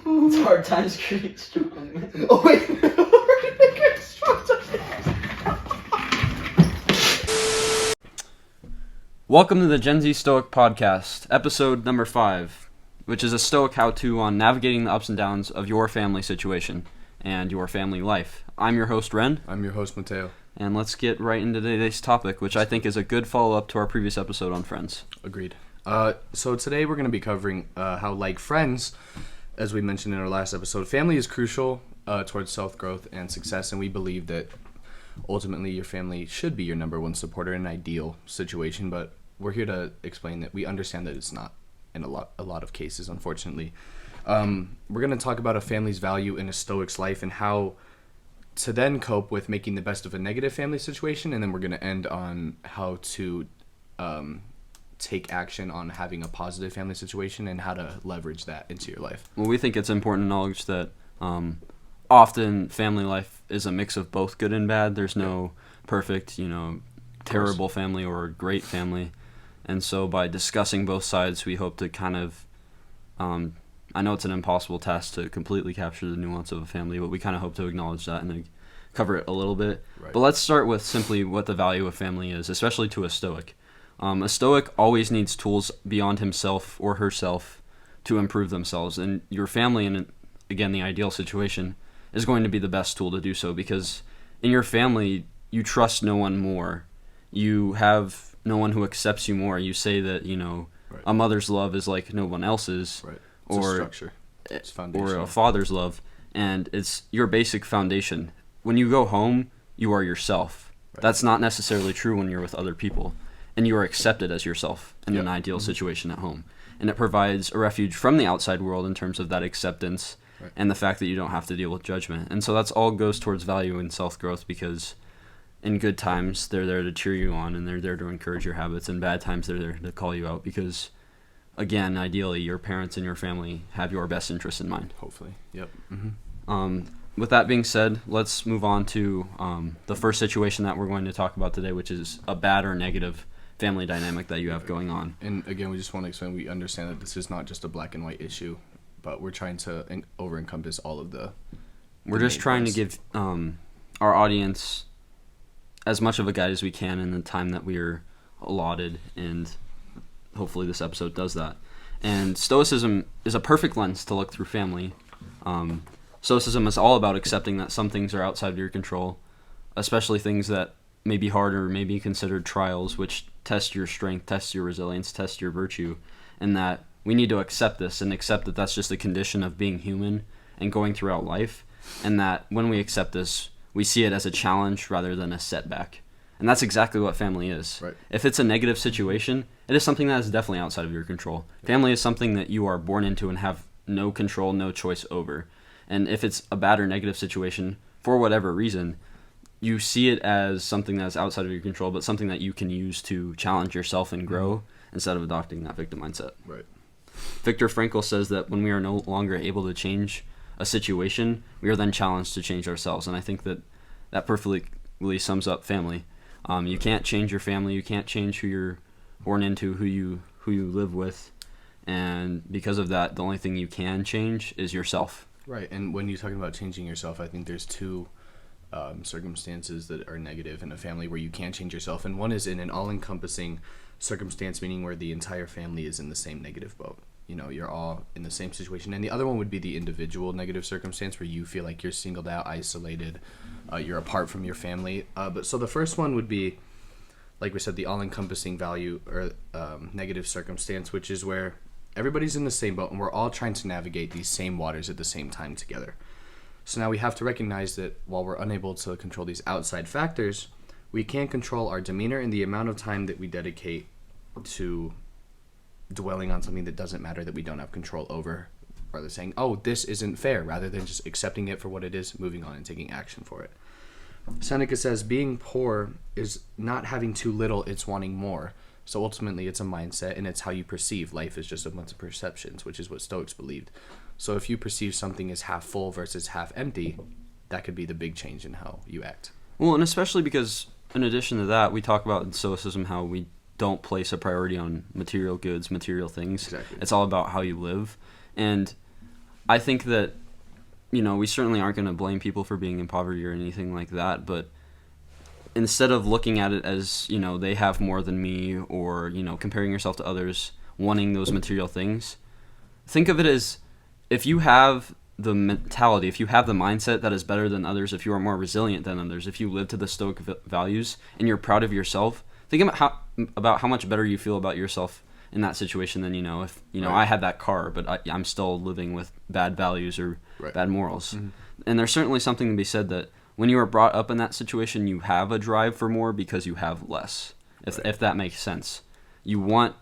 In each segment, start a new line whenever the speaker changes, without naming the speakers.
It's hard times create strong men.
Oh wait.
Welcome to the Gen Z Stoic Podcast, episode number 5, which is a Stoic how-to on navigating the ups and downs of your family situation and your family life. I'm your host, Ren.
I'm your host, Mateo.
And let's get right into today's topic, which I think is a good follow-up to our previous episode on friends.
Agreed. So today we're going to be covering how, like friends, as we mentioned in our last episode, family is crucial towards self-growth and success, and we believe that ultimately your family should be your number one supporter in an ideal situation, but we're here to explain that we understand that it's not in a lot of cases, unfortunately. We're going to talk about a family's value in a Stoic's life and how to then cope with making the best of a negative family situation, and then we're going to end on how to take action on having a positive family situation and how to leverage that into your life.
Well, we think it's important to acknowledge that often family life is a mix of both good and bad. There's no perfect, terrible family or great family. And so by discussing both sides, we hope to kind of, I know it's an impossible task to completely capture the nuance of a family, but we kind of hope to acknowledge that and then cover it a little bit. Right. But let's start with simply what the value of family is, especially to a Stoic. A Stoic always needs tools beyond himself or herself to improve themselves. And your family, in, again, the ideal situation, is going to be the best tool to do so, because in your family, you trust no one more. You have no one who accepts you more. You say that, right. A mother's love is like no one else's.
Right. It's a structure. It's foundation.
Or a father's love. And it's your basic foundation. When you go home, you are yourself. Right. That's not necessarily true when you're with other people. And you are accepted as yourself in an ideal situation at home. And it provides a refuge from the outside world in terms of that acceptance and the fact that you don't have to deal with judgment. And so that's all goes towards value and self-growth, because in good times, they're there to cheer you on and they're there to encourage your habits. In bad times, they're there to call you out because, again, ideally, your parents and your family have your best interests in mind.
Hopefully. Yep. Mm-hmm.
With that being said, let's move on to the first situation that we're going to talk about today, which is a bad or negative family dynamic that you have going on.
And again, we just want to explain, we understand that this is not just a black and white issue, but we're trying to over-encompass all of the
We're just trying to give our audience as much of a guide as we can in the time that we're allotted, and hopefully this episode does that. And Stoicism is a perfect lens to look through family. Stoicism is all about accepting that some things are outside of your control, especially things that may be hard or may be considered trials, which test your strength, test your resilience, test your virtue, and that we need to accept this and accept that that's just a condition of being human and going throughout life, and that when we accept this, we see it as a challenge rather than a setback. And that's exactly what family is.
Right.
If it's a negative situation, it is something that is definitely outside of your control. Yeah. Family is something that you are born into and have no control, no choice over. And if it's a bad or negative situation, for whatever reason, you see it as something that's outside of your control, but something that you can use to challenge yourself and grow instead of adopting that victim mindset.
Right.
Viktor Frankl says that when we are no longer able to change a situation, we are then challenged to change ourselves. And I think that perfectly sums up family. You can't change your family. You can't change who you're born into, who you live with. And because of that, the only thing you can change is yourself.
Right. And when you're talking about changing yourself, I think there's two circumstances that are negative in a family where you can't change yourself. And one is in an all-encompassing circumstance, meaning where the entire family is in the same negative boat. You're all in the same situation. And the other one would be the individual negative circumstance where you feel like you're singled out, isolated, you're apart from your family. But so the first one would be, like we said, the all-encompassing value or negative circumstance, which is where everybody's in the same boat and we're all trying to navigate these same waters at the same time together. So now we have to recognize that while we're unable to control these outside factors, we can control our demeanor and the amount of time that we dedicate to dwelling on something that doesn't matter, that we don't have control over, rather saying, oh, this isn't fair, rather than just accepting it for what it is, moving on and taking action for it. Seneca says, being poor is not having too little, it's wanting more. So ultimately, it's a mindset, and it's how you perceive. Life is just a bunch of perceptions, which is what Stoics believed. So if you perceive something as half full versus half empty, that could be the big change in how you act.
Well, and especially because, in addition to that, we talk about in Stoicism how we don't place a priority on material goods, material things.
Exactly.
It's all about how you live. And I think that, we certainly aren't going to blame people for being in poverty or anything like that, but instead of looking at it as, they have more than me, or, comparing yourself to others, wanting those material things, think of it as, if you have the mentality, if you have the mindset that is better than others, if you are more resilient than others, if you live to the Stoic values and you're proud of yourself, think about how much better you feel about yourself in that situation than, if,
Right.
I had that car, but I'm still living with bad values or
Right.
bad morals.
Mm-hmm.
And there's certainly something to be said that when you are brought up in that situation, you have a drive for more because you have less, if that makes sense. You want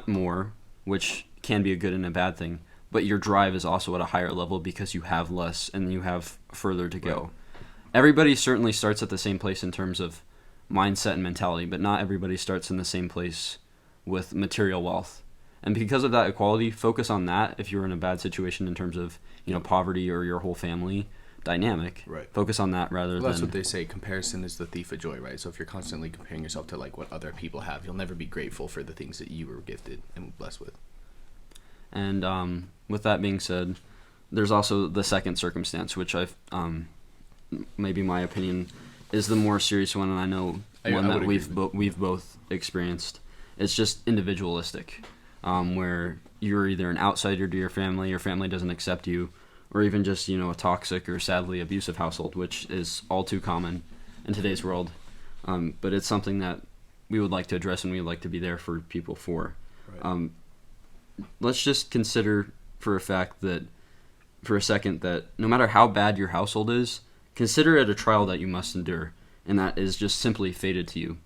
more, which can be a good and a bad thing, but your drive is also at a higher level because you have less and you have further to go.
Right.
Everybody certainly starts at the same place in terms of mindset and mentality, but not everybody starts in the same place with material wealth. And because of that equality, focus on that if you're in a bad situation in terms of, poverty or your whole family dynamic.
Right.
Focus on that rather
Well,
than...
that's what they say. Comparison is the thief of joy, right? So if you're constantly comparing yourself to like what other people have, you'll never be grateful for the things that you were gifted and blessed with.
And with that being said, there's also the second circumstance, which I've maybe my opinion is the more serious one, and I know one that we've both experienced. It's just individualistic, where you're either an outsider to your family doesn't accept you, or even just a toxic or sadly abusive household, which is all too common in today's world. But it's something that we would like to address, and we would like to be there for people for.
Right.
Let's just consider for a second that no matter how bad your household is, consider it a trial that you must endure, and that is just simply fated to you.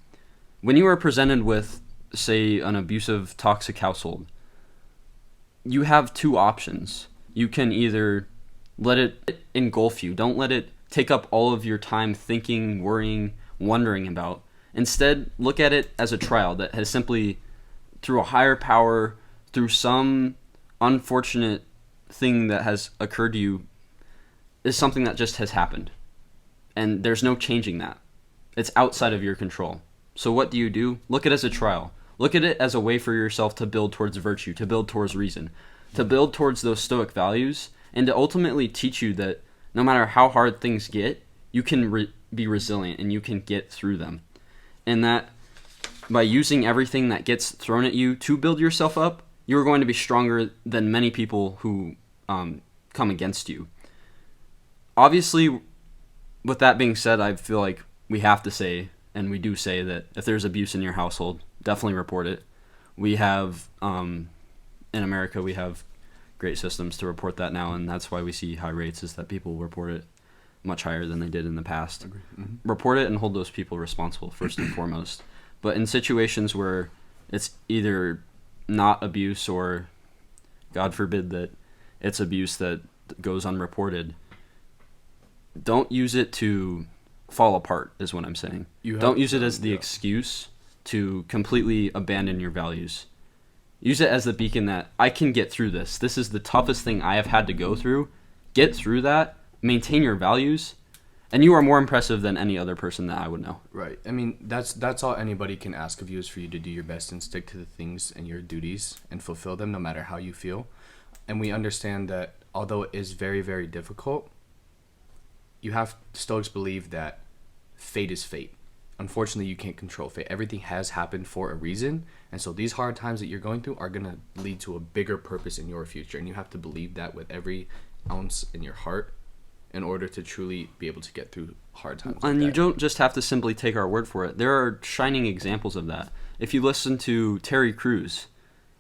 When you are presented with, say, an abusive, toxic household, you have two options. You can either let it engulf you. Don't let it take up all of your time thinking, worrying, wondering about. Instead, look at it as a trial that has simply, through a higher power, through some unfortunate thing that has occurred to you, is something that just has happened. And there's no changing that. It's outside of your control. So what do? Look at it as a trial. Look at it as a way for yourself to build towards virtue, to build towards reason, to build towards those Stoic values, and to ultimately teach you that no matter how hard things get, you can be resilient and you can get through them. And that by using everything that gets thrown at you to build yourself up, you're going to be stronger than many people who come against you. Obviously, with that being said, I feel like we have to say, and we do say, that if there's abuse in your household, definitely report it. We have, in America, we have great systems to report that now, and that's why we see high rates, is that people report it much higher than they did in the past.
Mm-hmm.
Report it and hold those people responsible, first and foremost. But in situations where it's either not abuse or, God forbid, that it's abuse that goes unreported, don't use it to fall apart, is what I'm saying. Don't use it as the excuse to completely abandon your values. Use it as the beacon that I can get through this. This is the toughest thing I have had to go through. Get through that, maintain your values, and you are more impressive than any other person that I would know.
Right. I mean, that's all anybody can ask of you, is for you to do your best and stick to the things and your duties and fulfill them no matter how you feel. And we understand that although it is very, very difficult, Stoics believe that fate is fate. Unfortunately, you can't control fate. Everything has happened for a reason, and so these hard times that you're going through are going to lead to a bigger purpose in your future, and you have to believe that with every ounce in your heart in order to truly be able to get through hard times.
And
like
you don't just have to simply take our word for it. There are shining examples of that. If you listen to Terry Crews,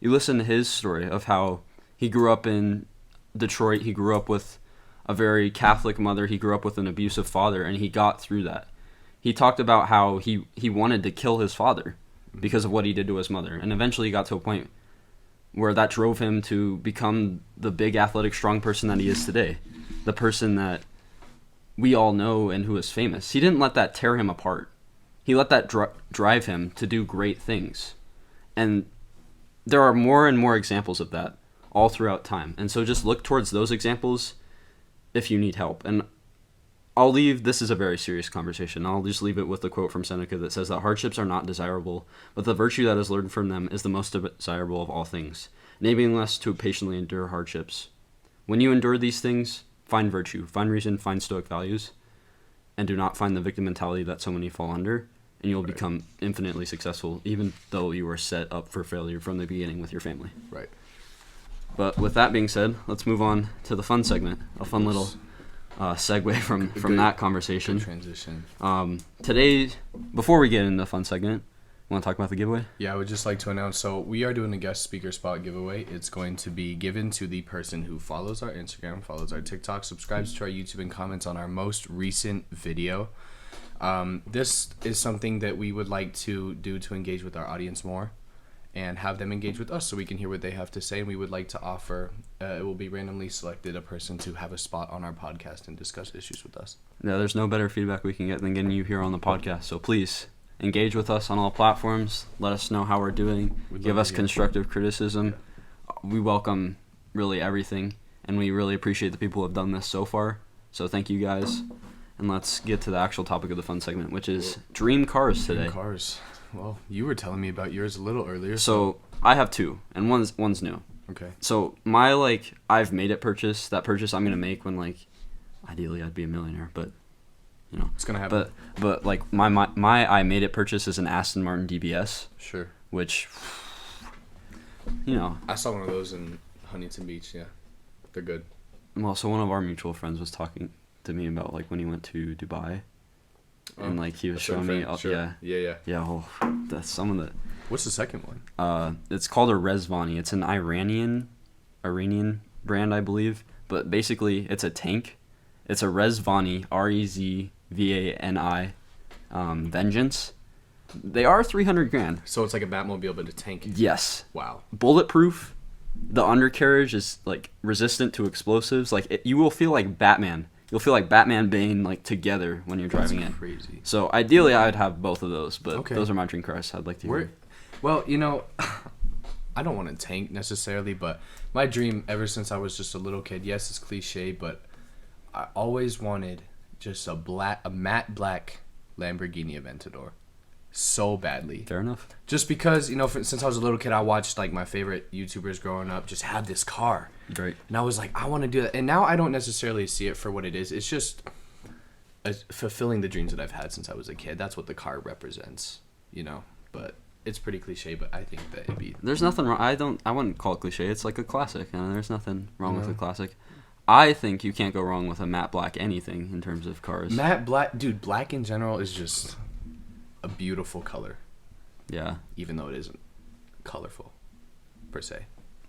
you listen to his story of how he grew up in Detroit. He grew up with a very Catholic mother. He grew up with an abusive father, and he got through that. He talked about how he wanted to kill his father because of what he did to his mother. And eventually he got to a point where that drove him to become the big, athletic, strong person that he is today. The person that we all know and who is famous. He didn't let that tear him apart. He let that drive him to do great things. And there are more and more examples of that all throughout time. And so just look towards those examples if you need help. And this is a very serious conversation. I'll just leave it with the quote from Seneca that says that hardships are not desirable, but the virtue that is learned from them is the most desirable of all things, enabling us to patiently endure hardships When you endure these things, find virtue, find reason, find Stoic values, and do not find the victim mentality that so many fall under, and you'll become infinitely successful, even though you were set up for failure from the beginning with your family.
Right.
But with that being said, let's move on to the fun segment, a fun little segue from that conversation.
Good transition.
Today, before we get into the fun segment, want to talk about the giveaway?
Yeah, I would just like to announce, so we are doing a guest speaker spot giveaway. It's going to be given to the person who follows our Instagram, follows our TikTok, subscribes to our YouTube, and comments on our most recent video. This is something that we would like to do to engage with our audience more and have them engage with us so we can hear what they have to say. And we would like to offer, it will be randomly selected, a person to have a spot on our podcast and discuss issues with us.
Yeah, there's no better feedback we can get than getting you here on the podcast. So please engage with us on all platforms. Let us know how we're doing. Give us constructive criticism. We welcome really everything, and we really appreciate the people who have done this so far. So thank you guys. And let's get to the actual topic of the fun segment, which is dream cars today.
Dream cars. Well, you were telling me about yours a little earlier.
So I have two, and one's new.
Okay.
So my I've made it purchase, that purchase I'm gonna make when ideally I'd be a millionaire, but
it's gonna happen.
But my I made it purchase is an Aston Martin DBS.
Sure.
Which
I saw one of those in Huntington Beach. Yeah, they're good.
Well, so one of our mutual friends was talking to me about when he went to Dubai, and he was showing me.
Sure. Yeah.
Oh, that's some of the.
What's the second one?
It's called a Rezvani. It's an Iranian brand, I believe. But basically, it's a tank. It's a Rezvani, Rezvani, Vengeance. They are $300,000.
So it's like a Batmobile, but a tank.
Yes.
Wow.
Bulletproof. The undercarriage is resistant to explosives. You will feel like Batman. You'll feel like Batman, Bane, together when you're driving in.
Crazy.
So ideally, I'd have both of those, but those are my dream cars. I'd like to hear.
Well, I don't want a tank necessarily, but my dream ever since I was just a little kid. Yes, it's cliche, but I always wanted just a matte black Lamborghini Aventador, so badly.
Fair enough.
Just because since I was a little kid, I watched my favorite YouTubers growing up just have this car.
Great.
And I was like, I want to do that. And now I don't necessarily see it for what it is. It's just fulfilling the dreams that I've had since I was a kid. That's what the car represents, But it's pretty cliche, but I think that it'd be...
There's nothing wrong. I wouldn't call it cliche. It's like a classic, and there's nothing wrong with a classic. I think you can't go wrong with a matte black anything in terms of cars.
Matte black... Dude, black in general is just a beautiful color.
Yeah.
Even though it isn't colorful, per se.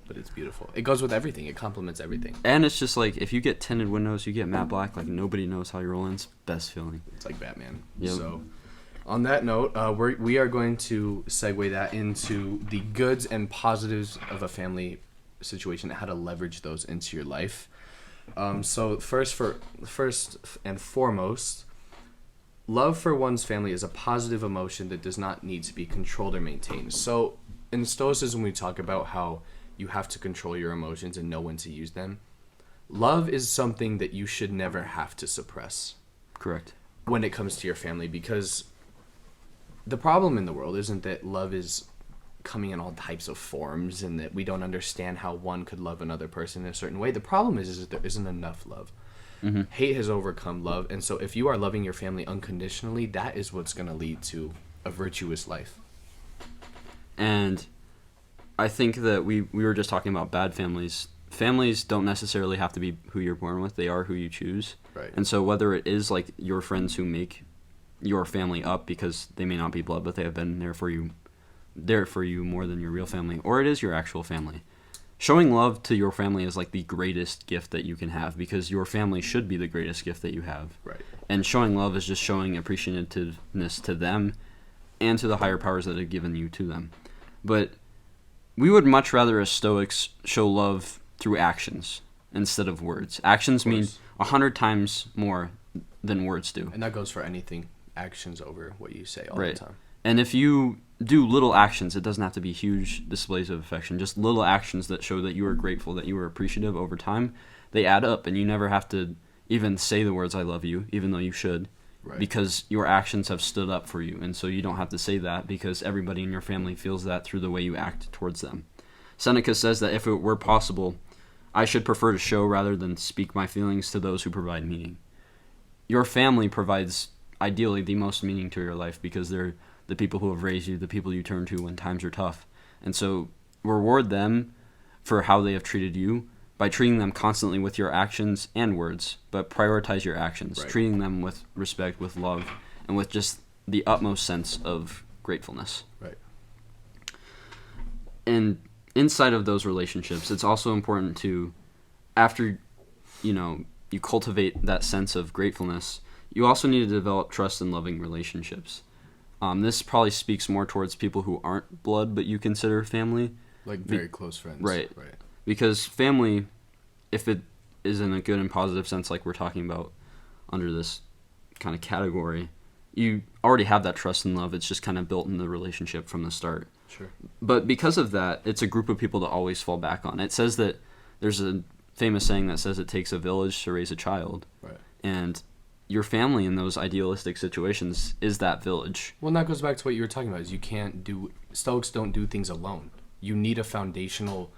But it's beautiful. It goes with everything. It complements everything.
And it's just if you get tinted windows, you get matte black, nobody knows how you're rolling. It's best feeling.
It's like Batman.
Yep.
So, on that note, we are going to segue that into the goods and positives of a family situation and how to leverage those into your life. So first and foremost, love for one's family is a positive emotion that does not need to be controlled or maintained. So in Stoicism, we talk about how you have to control your emotions and know when to use them. Love is something that you should never have to suppress.
Correct.
When it comes to your family, because the problem in the world isn't that love is coming in all types of forms and that we don't understand how one could love another person in a certain way. The problem is that there isn't enough love. Mm-hmm. Hate has overcome love. And so if you are loving your family unconditionally, that is what's going to lead to a virtuous life.
And I think that we were just talking about bad families. Families don't necessarily have to be who you're born with. They are who you choose.
Right.
And so whether it is your friends who make your family up because they may not be blood, but they have been there for you more than your real family, or it is your actual family. Showing love to your family is the greatest gift that you can have, because your family should be the greatest gift that you have.
Right.
And showing love is just showing appreciativeness to them and to the higher powers that have given you to them. But we would much rather as Stoics show love through actions instead of words. Actions mean 100 times more than words do.
And that goes for anything. Actions over what you say all the time.
And if you do little actions, it doesn't have to be huge displays of affection, just little actions that show that you are grateful, that you are appreciative over time, they add up, and you never have to even say the words I love you, even though you should. Right. Because your actions have stood up for you, and so you don't have to say that because everybody in your family feels that through the way you act towards them. Seneca says that if it were possible, I should prefer to show rather than speak my feelings to those who provide meaning. Your family provides, ideally, the most meaning to your life because they're the people who have raised you, the people you turn to when times are tough. And so reward them for how they have treated you by treating them constantly with your actions and words, but prioritize your actions,
Right.
treating them with respect, with love, and with just the utmost sense of gratefulness.
Right.
And inside of those relationships, it's also important to, after, you cultivate that sense of gratefulness, you also need to develop trust and loving relationships. This probably speaks more towards people who aren't blood, but you consider family.
Like very close friends.
Right.
Right.
Because family, if it is in a good and positive sense, like we're talking about under this kind of category, you already have that trust and love. It's just kind of built in the relationship from the start.
Sure.
But because of that, it's a group of people to always fall back on. It says that there's a famous saying that says it takes a village to raise a child.
Right.
And your family in those idealistic situations is that village.
Well, and that goes back to what you were talking about, is Stoics don't do things alone. You need a foundational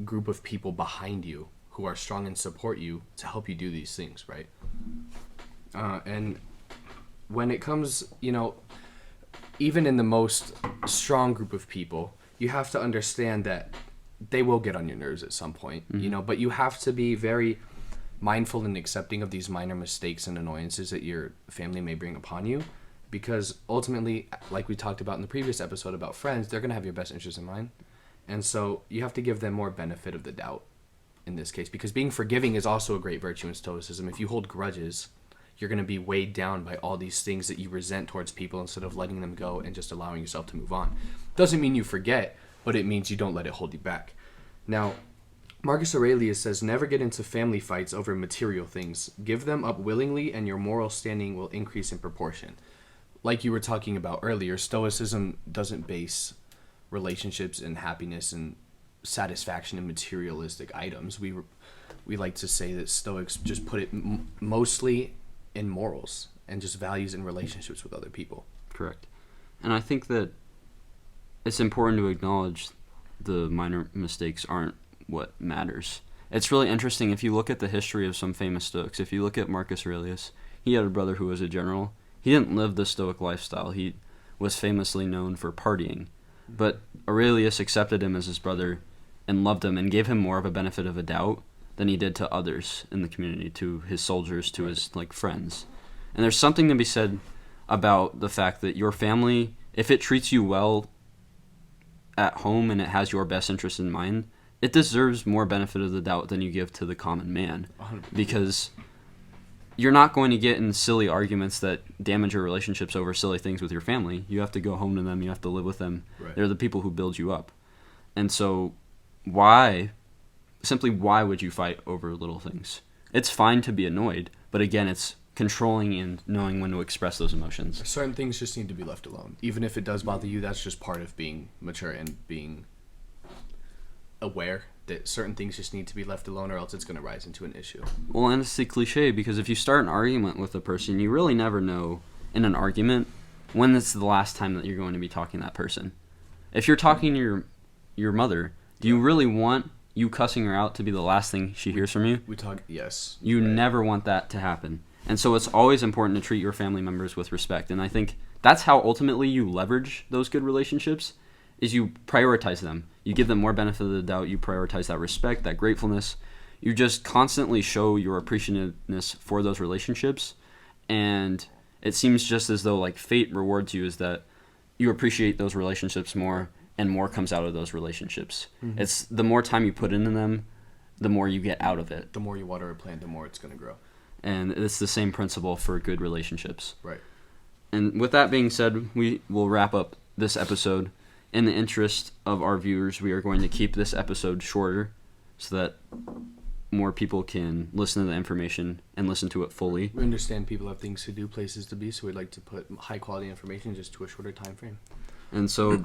group of people behind you who are strong and support you to help you do these things, right? And when it comes, even in the most strong group of people, you have to understand that they will get on your nerves at some point, but you have to be very mindful and accepting of these minor mistakes and annoyances that your family may bring upon you, because ultimately, like we talked about in the previous episode about friends, they're going to have your best interest in mind. And so you have to give them more benefit of the doubt in this case, because being forgiving is also a great virtue in Stoicism. If you hold grudges, you're going to be weighed down by all these things that you resent towards people instead of letting them go and just allowing yourself to move on. Doesn't mean you forget, but it means you don't let it hold you back. Now, Marcus Aurelius says, never get into family fights over material things. Give them up willingly and your moral standing will increase in proportion. Like you were talking about earlier, Stoicism doesn't base relationships and happiness and satisfaction in materialistic items. We like to say that Stoics just put it mostly in morals and just values in relationships with other people.
Correct. And I think that it's important to acknowledge the minor mistakes aren't what matters. It's really interesting if you look at the history of some famous Stoics. If you look at Marcus Aurelius, he had a brother who was a general. He didn't live the Stoic lifestyle. He was famously known for partying. But Aurelius accepted him as his brother and loved him and gave him more of a benefit of a doubt than he did to others in the community, to his soldiers, to his friends. And there's something to be said about the fact that your family, if it treats you well at home and it has your best interest in mind, it deserves more benefit of the doubt than you give to the common man.
100%.
Because you're not going to get in silly arguments that damage your relationships over silly things with your family. You have to go home to them. You have to live with them.
Right.
They're the people who build you up. And so why would you fight over little things? It's fine to be annoyed, but again, it's controlling and knowing when to express those emotions.
Certain things just need to be left alone. Even if it does bother you, that's just part of being mature and being aware that certain things just need to be left alone, or else it's going to rise into an issue.
Well, and it's a cliche, because if you start an argument with a person, you really never know in an argument when it's the last time that you're going to be talking to that person. If you're talking to your mother, do you really want you cussing her out to be the last thing she hears from you?
Yes.
You
right.
never want that to happen. And so it's always important to treat your family members with respect. And I think that's how ultimately you leverage those good relationships, is you prioritize them. You give them more benefit of the doubt. You prioritize that respect, that gratefulness. You just constantly show your appreciativeness for those relationships. And it seems just as though fate rewards you, is that you appreciate those relationships more and more comes out of those relationships. Mm-hmm. It's the more time you put into them, the more you get out of it.
The more you water a plant, the more it's going to grow.
And it's the same principle for good relationships.
Right.
And with that being said, we will wrap up this episode. In the interest of our viewers, we are going to keep this episode shorter so that more people can listen to the information and listen to it fully.
We understand people have things to do, places to be, so we'd like to put high-quality information just to a shorter time frame.
And so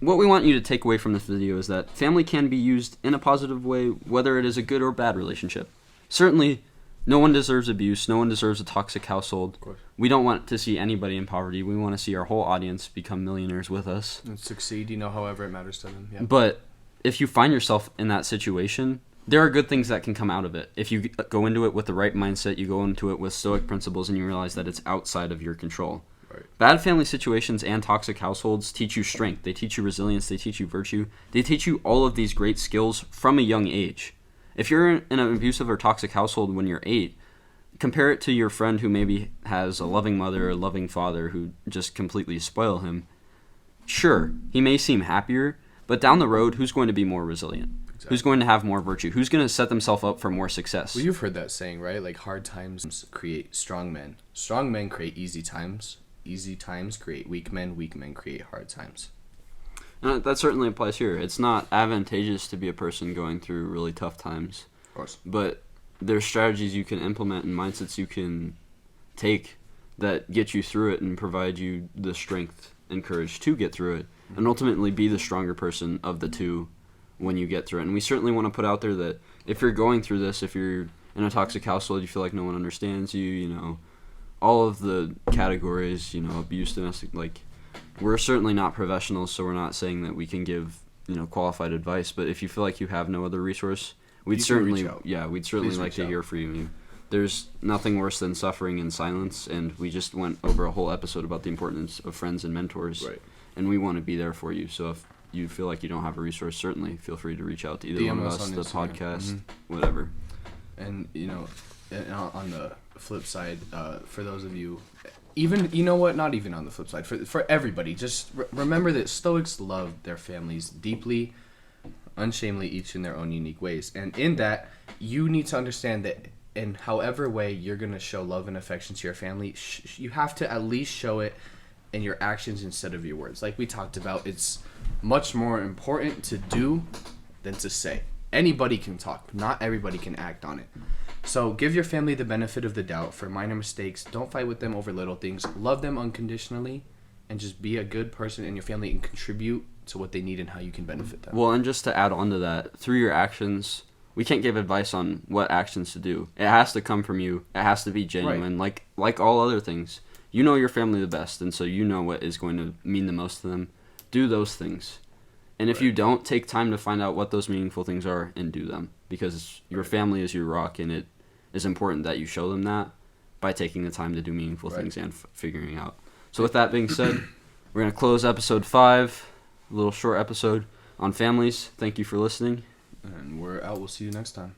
what we want you to take away from this video is that family can be used in a positive way, whether it is a good or bad relationship. Certainly, no one deserves abuse. No one deserves a toxic household.
Of course.
We don't want to see anybody in poverty. We want to see our whole audience become millionaires with us.
And succeed, however it matters to them. Yeah.
But if you find yourself in that situation, there are good things that can come out of it. If you go into it with the right mindset, you go into it with Stoic principles, and you realize that it's outside of your control.
Right.
Bad family situations and toxic households teach you strength. They teach you resilience. They teach you virtue. They teach you all of these great skills from a young age. If you're in an abusive or toxic household when you're 8, compare it to your friend who maybe has a loving mother or a loving father who just completely spoil him. Sure, he may seem happier, but down the road, who's going to be more resilient? Exactly. Who's going to have more virtue? Who's going to set themselves up for more success?
Well, you've heard that saying, right? Like, hard times create strong men. Strong men create easy times. Easy times create weak men. Weak men create hard times.
And that certainly applies here. It's not advantageous to be a person going through really tough times.
Of course.
But there's strategies you can implement and mindsets you can take that get you through it and provide you the strength and courage to get through it, and ultimately be the stronger person of the two when you get through it. And we certainly want to put out there that if you're going through this, if you're in a toxic household, you feel like no one understands you, you know, all of the categories, you know, abuse, domestic, like, we're certainly not professionals, so we're not saying that we can give, you know, qualified advice. But if you feel like you have no other resource, we'd certainly like to hear from you. There's nothing worse than suffering in silence, and we just went over a whole episode about the importance of friends and mentors,
right?
And we want to be there for you. So if you feel like you don't have a resource, certainly feel free to reach out to either one of us, the podcast, whatever.
And, you know, on the flip side, for those of you, even, you know what, not even on the flip side, for everybody, just remember that Stoics love their families deeply, unshamedly, each in their own unique ways. And in that, you need to understand that in however way you're going to show love and affection to your family, you have to at least show it in your actions instead of your words. Like we talked about, it's much more important to do than to say. Anybody can talk. Not everybody can act on it. So give your family the benefit of the doubt for minor mistakes. Don't fight with them over little things. Love them unconditionally, and just be a good person in your family and contribute to what they need and how you can benefit them.
Well, and just to add on to that, through your actions, we can't give advice on what actions to do. It has to come from you. It has to be genuine, right. Like all other things. You know your family the best, and so you know what is going to mean the most to them. Do those things. And if you don't, take time to find out what those meaningful things are and do them. Because your family is your rock, and it is important that you show them that by taking the time to do meaningful things and figuring out. So with that being said, we're going to close episode 5, a little short episode on families. Thank you for listening.
And we're out. We'll see you next time.